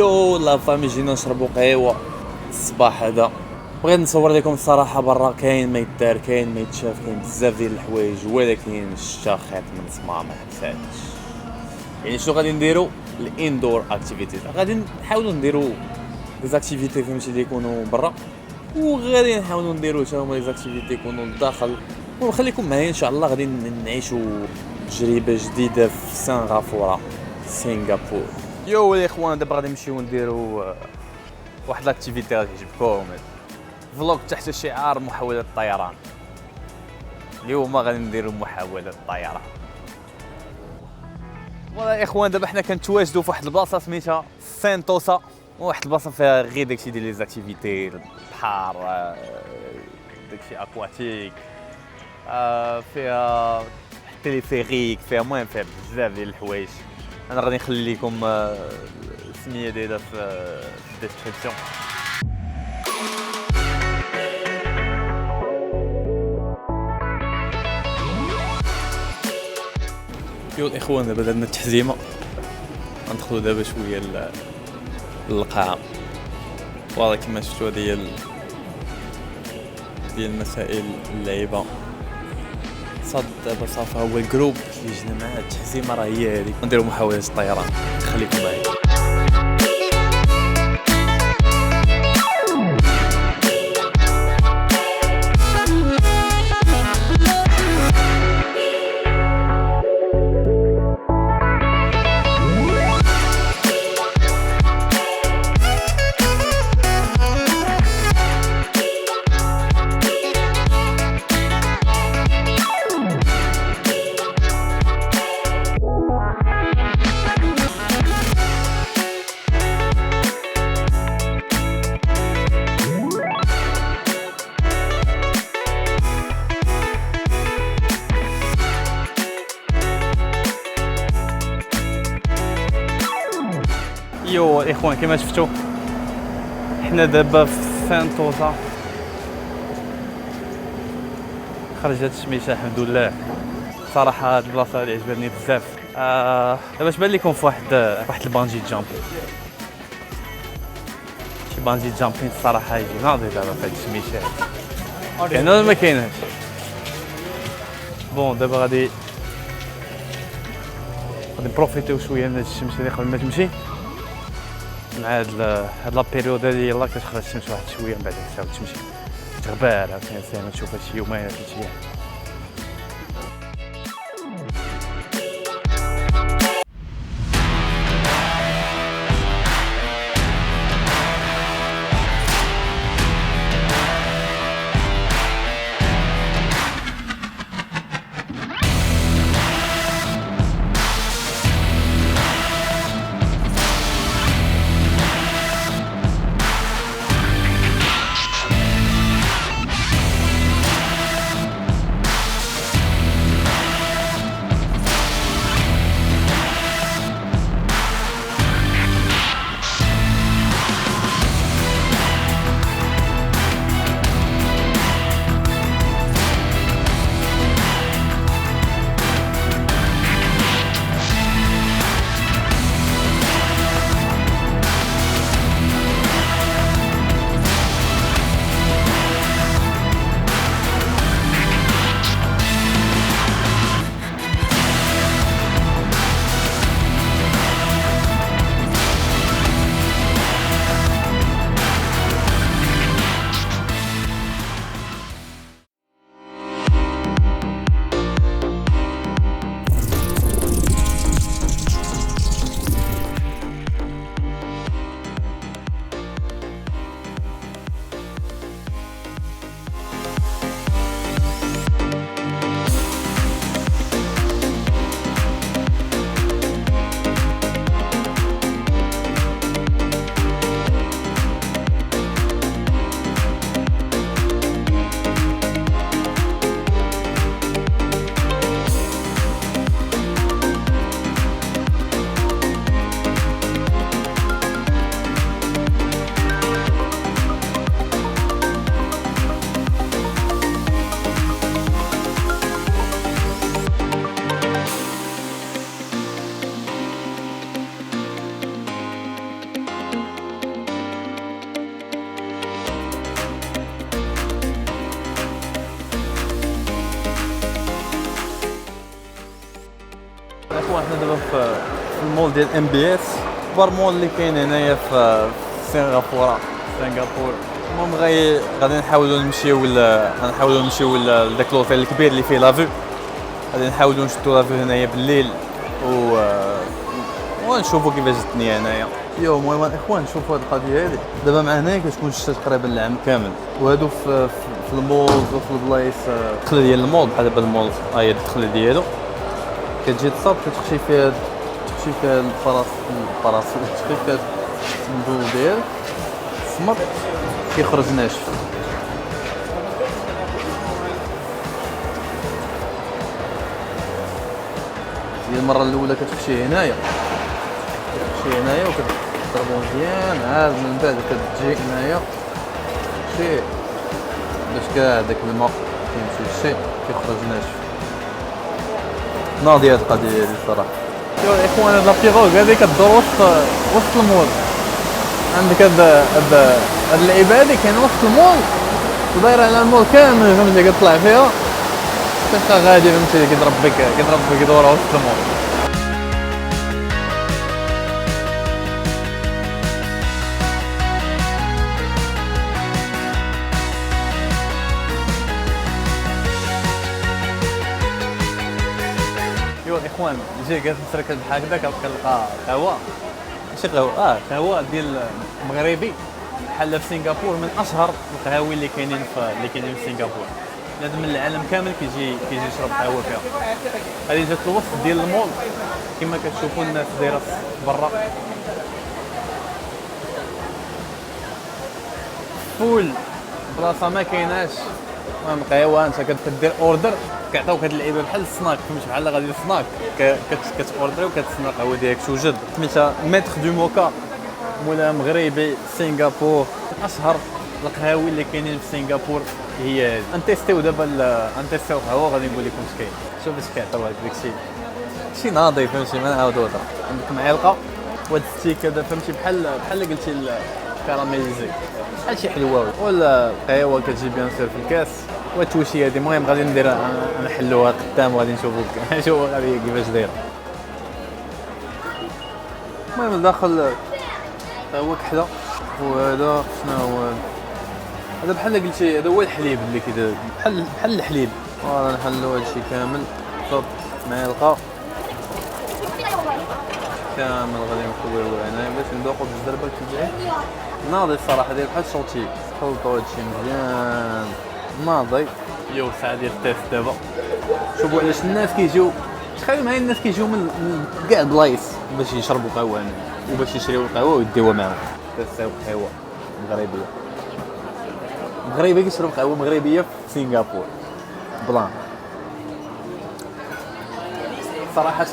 يو لا فامي جينا نشربوا قهوه الصباح هذا. بغيت نصور لكم الصراحه برا كاين ما يدار كاين ما يتشاف كاين بزاف ديال الحوايج ولكن الشتا خيط من سما ما حساتش. يعني شنو غادي نديروا الاندور اكتيفيتيز غادي نحاولوا نديروا لي زاكتيفيتي فهمتي اللي يكونوا برا وغادي نحاولوا نديروا حتى هما لي زاكتيفيتي يكونوا للداخل ونخليكم معايا ان شاء الله. غادي نعيشوا تجربه جديده في سنغافوره سنغافور. يو الاخوان دابا غادي نمشيو نديروا واحد لاكتيفيتي غادي تعجبكم فلوق تحت شعار محاولة الطيران. اليوم غادي نديروا محاولة الطيران. والله يا اخوان دابا حنا كنتواجدوا في واحد البلاصه سميتها سانتوسا واحد البلاصه فيها غير داكشي ديال لي زاكتيفيتي البحر داكشي اكواتيك فيها حتى لي فيغيك فيها المهم فيها بزاف ديال الحوايج. انا غادي نخلي لكم السميه ديالها في الديسكريبسيون. يو الاخوان دابا درنا التحزيمه غندخلوا دابا شويه للقاعه. والله كما شفتوا ديال المسائل اللعيبه صاد دابا صافا هو الجروب اللي جينا معاه التحزيمه راه هي هذيك. نديروا محاوله الطيران خليكم معايا. يو الاخوان كما شفتوا حنا دابا في سانتوسا خرجت الشميشه الحمد لله. صراحه هاد البلاصه اللي عجبتني بزاف. دابا تبان لكم في واحد البانجي جامبين. شي بانجي جامبين الصراحه يجي ناضي دابا في هاد الشميشه كاين ولا ما كايناش. بون دابا غادي نبروفيتيو شويه من هاد الشمس اللي قبل ما تمشي مع هاد لا بيريود هادي. يلاه كتخرج الشمس واحد شويه من بعد تعاود تمشي تغبار عاوتاني تشوف هادشي يومين ولا 3 ايام. مول ديال ام بي اس، كبر مول اللي كاين هنايا في سنغافوره. المهم غادي نحاولوا نمشيو لذاك لوطيل الكبير اللي فيه لافو، غادي نحاولوا نشدوا لافو هنايا بالليل ونشوفوا كيفاش الدنيا هنايا. المهم الاخوان شوفوا هذه القضيه هذه دابا مع هنايا كتكون الشتا تقريبا العام كامل، وهادو في المولز وفي البلايص الدخله ديال المول بحال دابا المول هي الدخله ديالو، كتجي تصاب كتخشي فيها البلاص تخشي فيها الصندوق ديال السمط كيخرج ناشف. هي المره الاولى كتمشي هنايا وكتضربو مزيان، عاد من بعد كتجي هنايا شي باش كاع داك الماء كيمشي للشيء كيخرج ناشف. ناضيه القضيه هذه الصراحه. الاخوان هاد لابيغوغ هادي كدور وسط المول، عندك هاد اللعيبه هادي كاينه وسط المول ودايره على المول كامل، فهمتي كتطلع فيها كتبقى غادي فهمتي كيضرب بك يدور وسط المول. الاخوان جاي جالس نسرك بحال هكذا كنلقى قهوه ماشي قهوه ديال مغربي بحال في سنغافور، من اشهر القهاوي اللي كاينين في سنغافور. بنادم من العالم كامل كيجي يشرب قهوه فيها. هذه جات الوسط ديال المول كما كتشوفوا الناس دايره برا فول بلاصه ما كايناش. المهم قهوه انت كدير اوردر كيعطيوك هاد اللعيبه بحال السناك، فهمتي بحال غادي السناك كتوردري وكتسنى القهوه ديالك توجد. سميتها ميتر دو موكا، مولا مغربي سنغافور. اشهر القهاوي اللي كاينين في سنغافور هي هذه. انتيستيو دابا انتيستيو قهوه غادي نقول لكم اش كاين. شوف اش كيعطيوك داكشي شي ناضي فهمتي، ما نعاودو هضره. عندك معلقه وهاد الستيك هذا فهمتي بحال قلتي الكراميليزي بحال شي حلوه، ولا القهوه كتجي بيان سير في الكاس وتوشي هذه. المهم غادي ندير نحلوها قدام وغادي نشوفوا غادي كيفاش دايره. المهم داخل هو كحله، وهذا شنو هو هذا بحال قلتي هذا هو الحليب اللي كيدير بحال الحليب. فوالا نحلو هادشي كامل صب معلقه كامل غادي نكويو هنايا باش ندوقو بالزربه كتجي ناضي الصراحه. داير بحال الشوطي، خلطو هادشي مزيان ناضي. ساعه ديال التيست دابا. شوفوا علاش الناس كيجيو، تخيلوا معايا الناس كيجيو من كاع البلايص باش يشربوا قهوه هنا وباش يشريو القهوه ويديوها معاهم. تيستيو قهوه مغربيه كيشرب قهوه مغربيه في سنغافور بلان صراحه.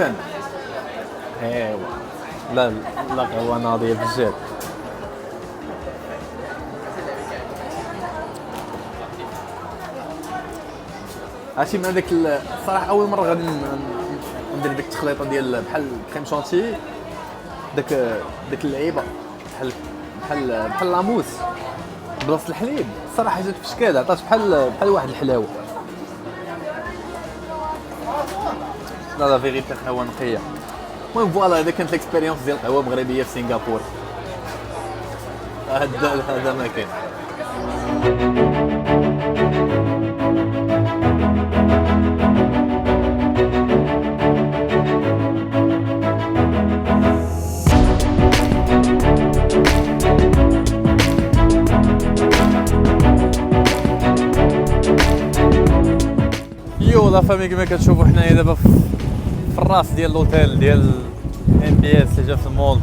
لا قهوه ناضيه بزاف. هادشي من هذاك الصراحه اول مره غادي ندير ديك التخليطه ديال بحال كريم شونتي، داك اللعيبه بحال لاموس بلاصه الحليب. الصراحه جات في شكال عطات بحال واحد الحلاوه. لا فيغيتي قهوه نقيه. المهم فوالا هذا كانت ليكسبيريونس ديال القهوه المغربيه في سنغافور. هذا ما كاين. لا فامي كما كتشوفوا حنايا دابا في الراس ديال لوطيل ديال ام بي اس اللي جا في المول.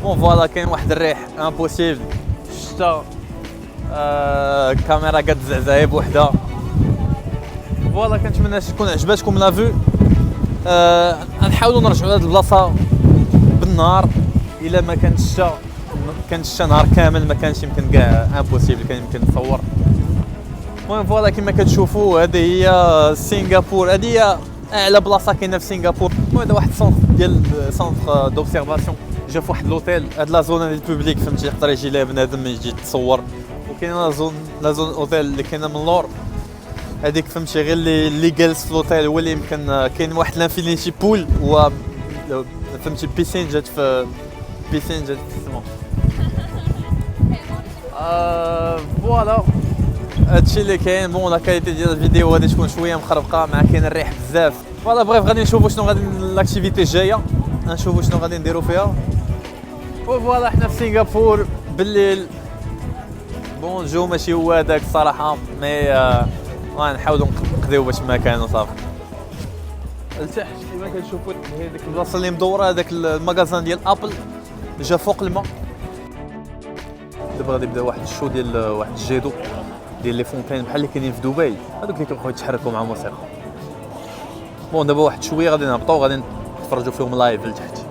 بون فوالا كاين واحد الريح امبوسيبل الشتا، الكاميرا كتزعزع بوحدها. فوالا كنتمنى تكون عجباتكم لا فيو. غنحاولوا نرجعوا لهاد البلاصه بالنهار الا ما كانش الشتا نهار كامل، ما كانش يمكن كاع امبوسيبل كان يمكن نصور. المهم فوالا كما كتشوفوا هذه هي سنغافور، هذه هي اعلى بلاصه كاينه في سنغافور. هذا واحد سونتر دوبسيرفاسيون جا في واحد لوطيل. هاد لا زون ديال البوبليك فهمتي يقدر يجي لها بنادم يجي يتصور. وكاين لا زون اوتيل اللي كاينه من اللور هذيك فهمتي غير اللي جالس في لوطيل هو اللي يمكن كاين واحد لانفينيتي بول. هو فهمتي بيسين جات في بيسين جات في السما. فوالا هادشي اللي كاين. بون لا كاليتي ديال الفيديو غادي تكون شويه مخربقه مع كاين الريح بزاف. فوالا بغيف غادي نشوفوا شنو غادي لاكتيفيتي الجايه، نشوفوا شنو غادي نديروا فيها. وفوالا حنا في سنغافور بالليل. بون الجو ماشي هو هذاك الصراحه، مي غنحاولوا نقضيو باش ما كان وصافي. لتحت كيما كنشوفوا هذيك البلاصه اللي مدوره، هذاك المغازان ديال ابل جا فوق الماء. دابا غادي يبدا واحد الشو ديال واحد الجيدو ديال لي فونتين بحال اللي كاينين في دبي، هذوك اللي كيبقاو يتحركوا مع الموسيقى. بون دابا واحد شويه غادي نهبطوا غادي نتفرجوا فيهم لايف لتحت.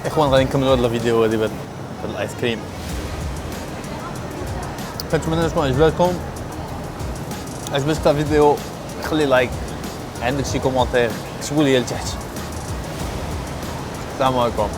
اخوان غادي نكملوا هذا الفيديو هذه بهذا الايس كريم. كنتمنى تكون عجبتكم. عجبتك الفيديو خلي لايك، عندك شي كومونتير كتبوا لي لتحت. السلام عليكم.